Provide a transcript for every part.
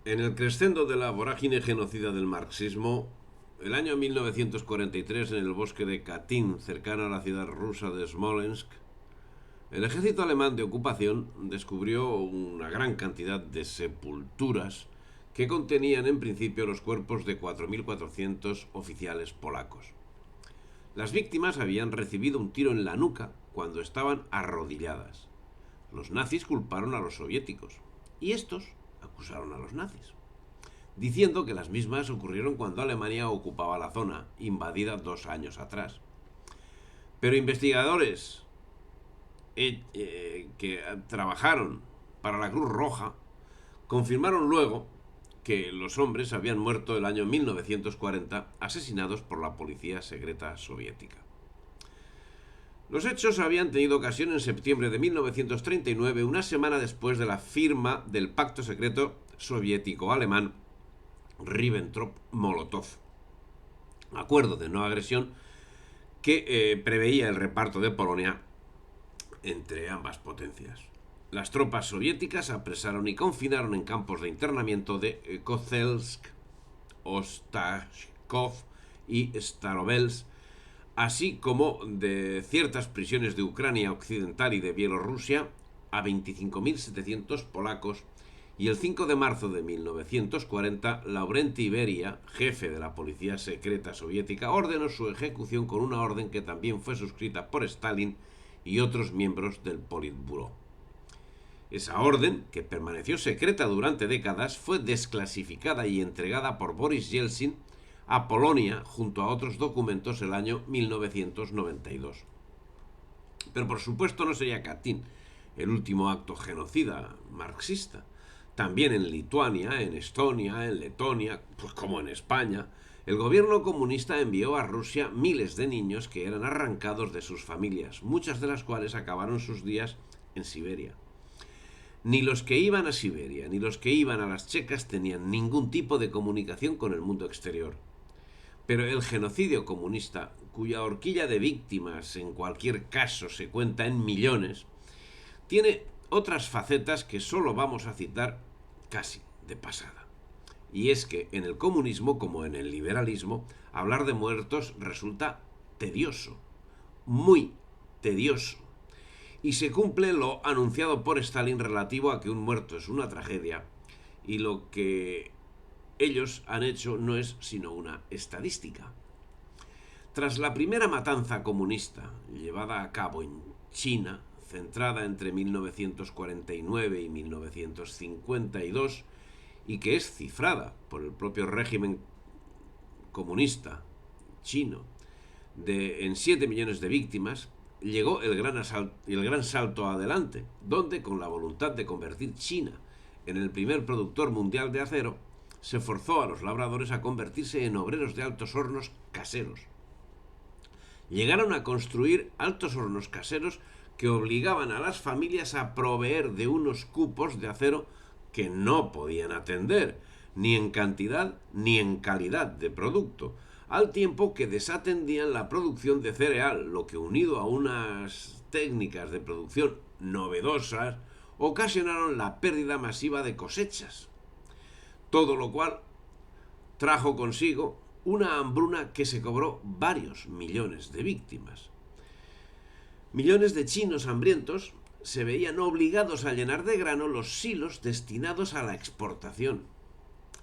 En el crescendo de la vorágine genocida del marxismo, el año 1943, en el bosque de Katyn, cercano a la ciudad rusa de Smolensk, el ejército alemán de ocupación descubrió una gran cantidad de sepulturas que contenían en principio los cuerpos de 4.400 oficiales polacos. Las víctimas habían recibido un tiro en la nuca cuando estaban arrodilladas. Los nazis culparon a los soviéticos y estos acusaron a los nazis, diciendo que las mismas ocurrieron cuando Alemania ocupaba la zona, invadida 2 años atrás. Pero investigadores que trabajaron para la Cruz Roja confirmaron luego que los hombres habían muerto el año 1940 asesinados por la policía secreta soviética. Los hechos habían tenido ocasión en septiembre de 1939, una semana después de la firma del pacto secreto soviético-alemán Ribbentrop-Molotov, acuerdo de no agresión que preveía el reparto de Polonia entre ambas potencias. Las tropas soviéticas apresaron y confinaron en campos de internamiento de Kozelsk, Ostashkov y Starovels, así como de ciertas prisiones de Ucrania Occidental y de Bielorrusia, a 25.700 polacos. Y el 5 de marzo de 1940, Laurenti Beria, jefe de la policía secreta soviética, ordenó su ejecución con una orden que también fue suscrita por Stalin y otros miembros del Politburó. Esa orden, que permaneció secreta durante décadas, fue desclasificada y entregada por Boris Yeltsin a Polonia junto a otros documentos el año 1992. Pero por supuesto no sería Katyn el último acto genocida marxista. También en Lituania, en Estonia, en Letonia, pues como en España, el gobierno comunista envió a Rusia miles de niños que eran arrancados de sus familias, muchas de las cuales acabaron sus días en Siberia. Ni los que iban a Siberia ni los que iban a las Checas tenían ningún tipo de comunicación con el mundo exterior. Pero el genocidio comunista, cuya horquilla de víctimas en cualquier caso se cuenta en millones, tiene otras facetas que solo vamos a citar casi de pasada. Y es que en el comunismo, como en el liberalismo, hablar de muertos resulta tedioso, muy tedioso. Y se cumple lo anunciado por Stalin relativo a que un muerto es una tragedia y lo que ellos han hecho no es sino una estadística. Tras la primera matanza comunista llevada a cabo en China, centrada entre 1949 y 1952, y que es cifrada por el propio régimen comunista chino en 7 millones de víctimas, llegó el gran salto adelante, donde, con la voluntad de convertir China en el primer productor mundial de acero, se forzó a los labradores a convertirse en obreros de altos hornos caseros. Llegaron a construir altos hornos caseros que obligaban a las familias a proveer de unos cupos de acero que no podían atender, ni en cantidad ni en calidad de producto, al tiempo que desatendían la producción de cereal, lo que, unido a unas técnicas de producción novedosas, ocasionaron la pérdida masiva de cosechas. Todo lo cual trajo consigo una hambruna que se cobró varios millones de víctimas. Millones de chinos hambrientos se veían obligados a llenar de grano los silos destinados a la exportación.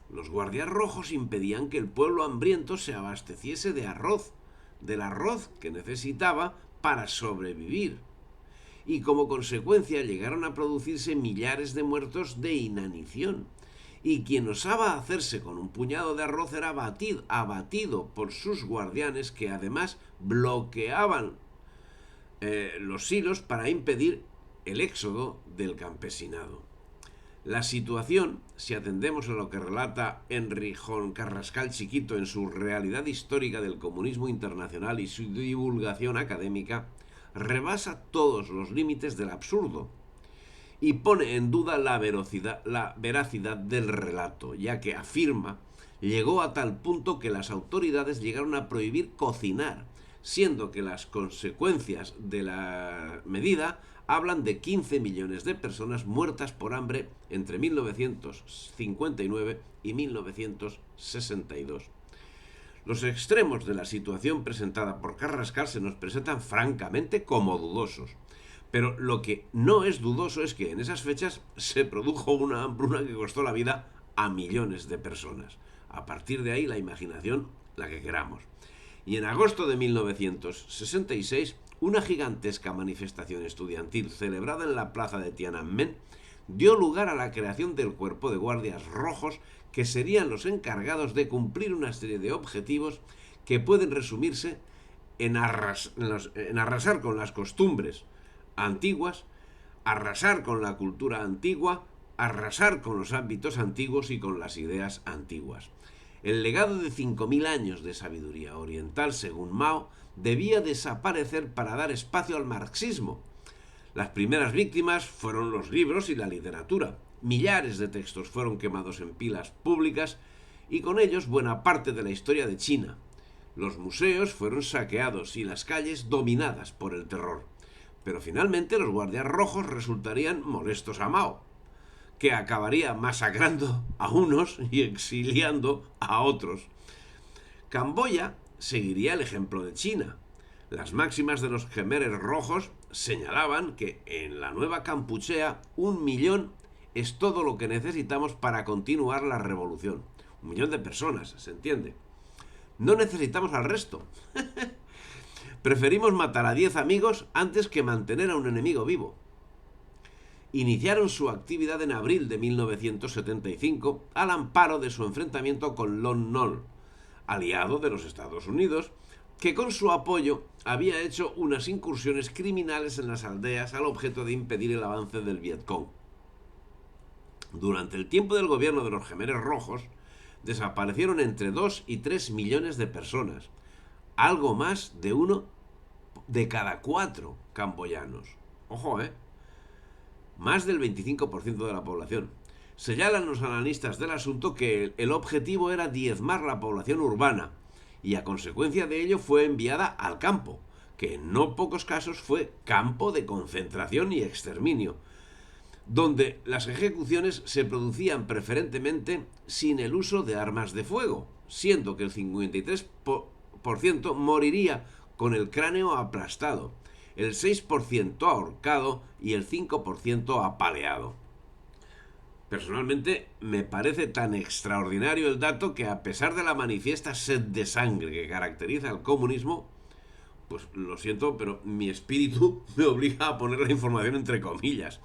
Los guardias rojos impedían que el pueblo hambriento se abasteciese de arroz, del arroz que necesitaba para sobrevivir. Y como consecuencia llegaron a producirse millares de muertos de inanición. Y quien osaba hacerse con un puñado de arroz era abatido por sus guardianes, que además bloqueaban los silos para impedir el éxodo del campesinado. La situación, si atendemos a lo que relata Enrijón Carrascal Chiquito en su Realidad histórica del comunismo internacional y su divulgación académica, rebasa todos los límites del absurdo y pone en duda la veracidad del relato, ya que afirma llegó a tal punto que las autoridades llegaron a prohibir cocinar, siendo que las consecuencias de la medida hablan de 15 millones de personas muertas por hambre entre 1959 y 1962. Los extremos de la situación presentada por Carrascal se nos presentan francamente como dudosos. Pero lo que no es dudoso es que en esas fechas se produjo una hambruna que costó la vida a millones de personas. A partir de ahí la imaginación, la que queramos. Y en agosto de 1966, una gigantesca manifestación estudiantil celebrada en la plaza de Tiananmen dio lugar a la creación del cuerpo de guardias rojos que serían los encargados de cumplir una serie de objetivos que pueden resumirse en arrasar con las costumbres antiguas, arrasar con la cultura antigua, arrasar con los ámbitos antiguos y con las ideas antiguas. El legado de 5.000 años de sabiduría oriental, según Mao, debía desaparecer para dar espacio al marxismo. Las primeras víctimas fueron los libros y la literatura. Millares de textos fueron quemados en pilas públicas y con ellos buena parte de la historia de China. Los museos fueron saqueados y las calles dominadas por el terror. Pero finalmente los guardias rojos resultarían molestos a Mao, que acabaría masacrando a unos y exiliando a otros. Camboya seguiría el ejemplo de China. Las máximas de los Khmeres rojos señalaban que en la nueva Kampuchea 1 millón es todo lo que necesitamos para continuar la revolución. 1 millón de personas, ¿se entiende? No necesitamos al resto. Preferimos matar a 10 amigos antes que mantener a un enemigo vivo. Iniciaron su actividad en abril de 1975 al amparo de su enfrentamiento con Lon Nol, aliado de los Estados Unidos, que con su apoyo había hecho unas incursiones criminales en las aldeas al objeto de impedir el avance del Vietcong. Durante el tiempo del gobierno de los Khmeres rojos, desaparecieron entre 2 y 3 millones de personas, algo más de 1 de cada 4 camboyanos. Ojo, más del 25% de la población. Señalan los analistas del asunto que el objetivo era diezmar la población urbana y a consecuencia de ello fue enviada al campo, que en no pocos casos fue campo de concentración y exterminio, donde las ejecuciones se producían preferentemente sin el uso de armas de fuego, siendo que el 53% moriría con el cráneo aplastado, el 6% ahorcado y el 5% apaleado. Personalmente me parece tan extraordinario el dato que a pesar de la manifiesta sed de sangre que caracteriza al comunismo, pues lo siento, pero mi espíritu me obliga a poner la información entre comillas,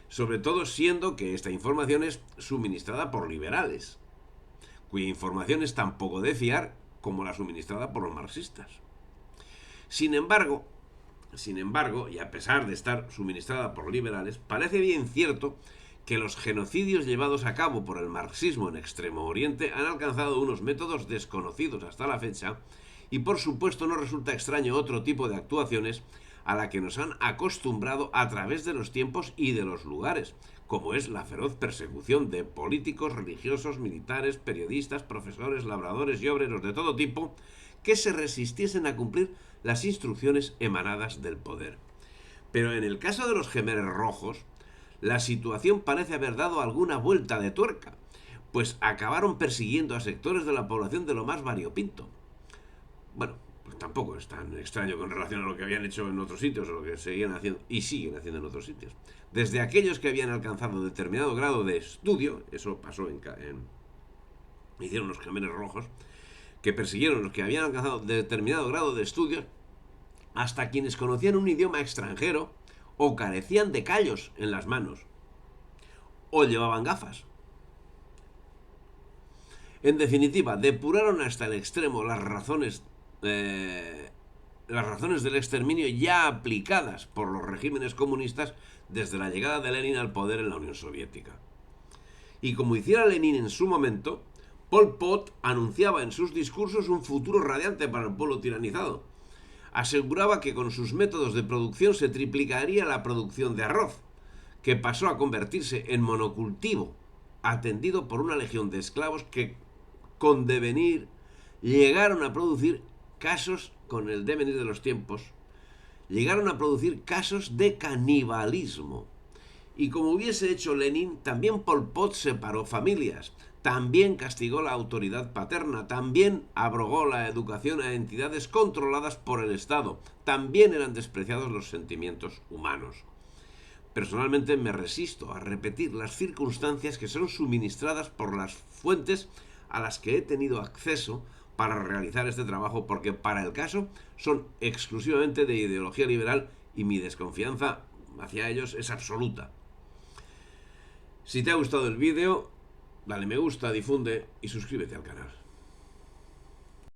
sobre todo siendo que esta información es suministrada por liberales, cuya información es tan poco de fiar como la suministrada por los marxistas. Sin embargo, y a pesar de estar suministrada por liberales, parece bien cierto que los genocidios llevados a cabo por el marxismo en Extremo Oriente han alcanzado unos métodos desconocidos hasta la fecha y por supuesto no resulta extraño otro tipo de actuaciones a la que nos han acostumbrado a través de los tiempos y de los lugares, como es la feroz persecución de políticos, religiosos, militares, periodistas, profesores, labradores y obreros de todo tipo que se resistiesen a cumplir las instrucciones emanadas del poder. Pero en el caso de los Khmeres rojos, la situación parece haber dado alguna vuelta de tuerca, pues acabaron persiguiendo a sectores de la población de lo más variopinto. Bueno, pues tampoco es tan extraño con relación a lo que habían hecho en otros sitios o lo que seguían haciendo y siguen haciendo en otros sitios. Desde aquellos que habían alcanzado determinado grado de estudio, eso pasó hicieron los Khmeres rojos, que persiguieron los que habían alcanzado determinado grado de estudio, hasta quienes conocían un idioma extranjero o carecían de callos en las manos o llevaban gafas. En definitiva, depuraron hasta el extremo las razones del exterminio ya aplicadas por los regímenes comunistas desde la llegada de Lenin al poder en la Unión Soviética. Y como hiciera Lenin en su momento, Pol Pot anunciaba en sus discursos un futuro radiante para el pueblo tiranizado. Aseguraba que con sus métodos de producción se triplicaría la producción de arroz, que pasó a convertirse en monocultivo, atendido por una legión de esclavos que, con devenir, llegaron a producir casos con el devenir de los tiempos, llegaron a producir casos de canibalismo. Y como hubiese hecho Lenin, también Pol Pot separó familias, también castigó la autoridad paterna, también abrogó la educación a entidades controladas por el Estado, también eran despreciados los sentimientos humanos. Personalmente me resisto a repetir las circunstancias que son suministradas por las fuentes a las que he tenido acceso para realizar este trabajo, porque para el caso son exclusivamente de ideología liberal y mi desconfianza hacia ellos es absoluta. Si te ha gustado el vídeo, dale me gusta, difunde y suscríbete al canal.